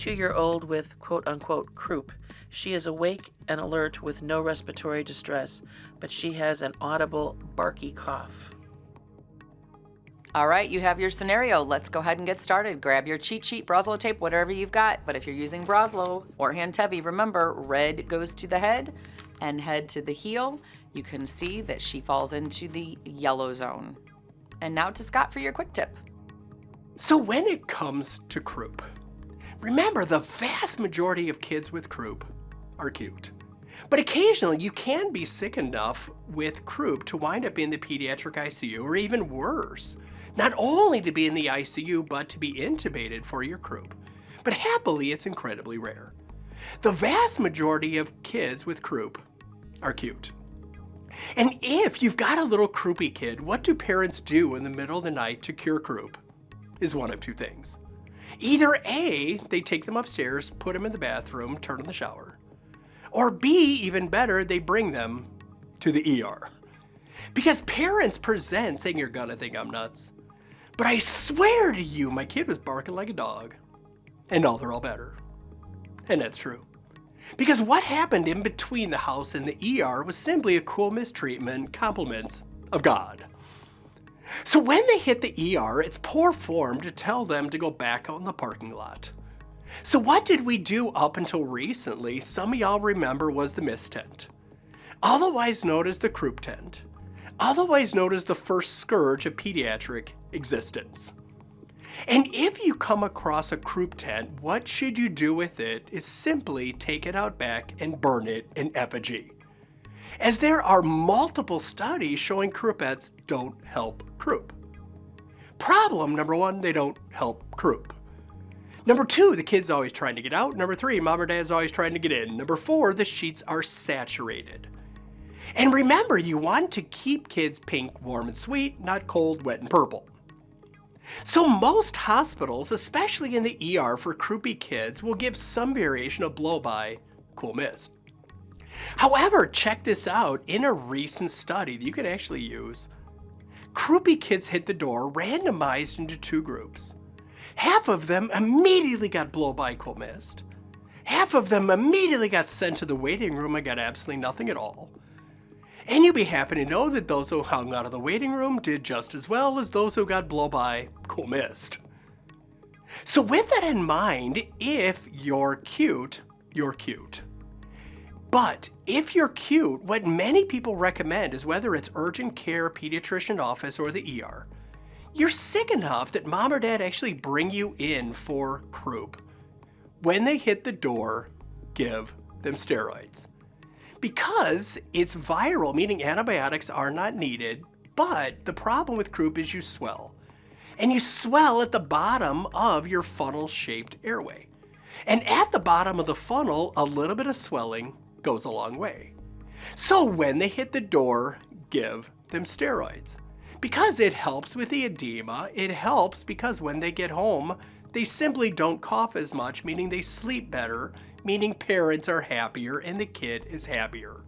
2-year-old with quote-unquote croup. She is awake and alert with no respiratory distress, but she has an audible barky cough. All right, you have your scenario. Let's go ahead and get started. Grab your cheat sheet, Broslo tape, whatever you've got. But if you're using Broslo or Hand-Tevi, remember, red goes to the head and head to the heel. You can see that she falls into the yellow zone. And now to Scott for your quick tip. So when it comes to croup, remember the vast majority of kids with croup are cute. But occasionally you can be sick enough with croup to wind up in the pediatric ICU, or even worse, not only to be in the ICU, but to be intubated for your croup. But happily, it's incredibly rare. The vast majority of kids with croup are cute. And if you've got a little croupy kid, what do parents do in the middle of the night to cure croup? Is one of two things. Either A, they take them upstairs, put them in the bathroom, turn on the shower. Or B, even better, they bring them to the ER. Because parents present saying, "You're gonna think I'm nuts, but I swear to you, my kid was barking like a dog, and now they're all better." And that's true. Because what happened in between the house and the ER was simply a cool mistreatment, compliments of God. So when they hit the ER, it's poor form to tell them to go back out in the parking lot. So what did we do up until recently? Some of y'all remember was the mist tent, otherwise known as the croup tent, otherwise known as the first scourge of pediatric existence. And if you come across a croup tent, what should you do with it is simply take it out back and burn it in effigy. As there are multiple studies showing croupettes don't help croup. Problem number one, they don't help croup. Number two, the kid's always trying to get out. Number three, mom or dad's always trying to get in. Number four, the sheets are saturated. And remember, you want to keep kids pink, warm, and sweet, not cold, wet, and purple. So most hospitals, especially in the ER for croupy kids, will give some variation of blow-by cool mist. However, check this out. In a recent study that you can actually use, croupy kids hit the door randomized into two groups. Half of them immediately got blow-by cool mist. Half of them immediately got sent to the waiting room and got absolutely nothing at all. And you'll be happy to know that those who hung out of the waiting room did just as well as those who got blow-by cool mist. So with that in mind, if you're cute, you're cute. But if you're cute, what many people recommend is whether it's urgent care, pediatrician office, or the ER, you're sick enough that mom or dad actually bring you in for croup. When they hit the door, give them steroids. Because it's viral, meaning antibiotics are not needed, but the problem with croup is you swell. And you swell at the bottom of your funnel-shaped airway. And at the bottom of the funnel, a little bit of swelling goes a long way. So when they hit the door, give them steroids. Because it helps with the edema, it helps because when they get home, they simply don't cough as much, meaning they sleep better, meaning parents are happier and the kid is happier.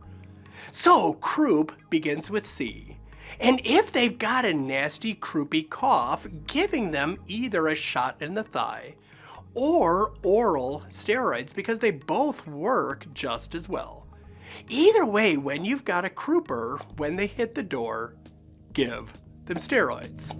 So croup begins with C. And if they've got a nasty croupy cough, giving them either a shot in the thigh or oral steroids, because they both work just as well. Either way, when you've got a crouper, when they hit the door, give them steroids.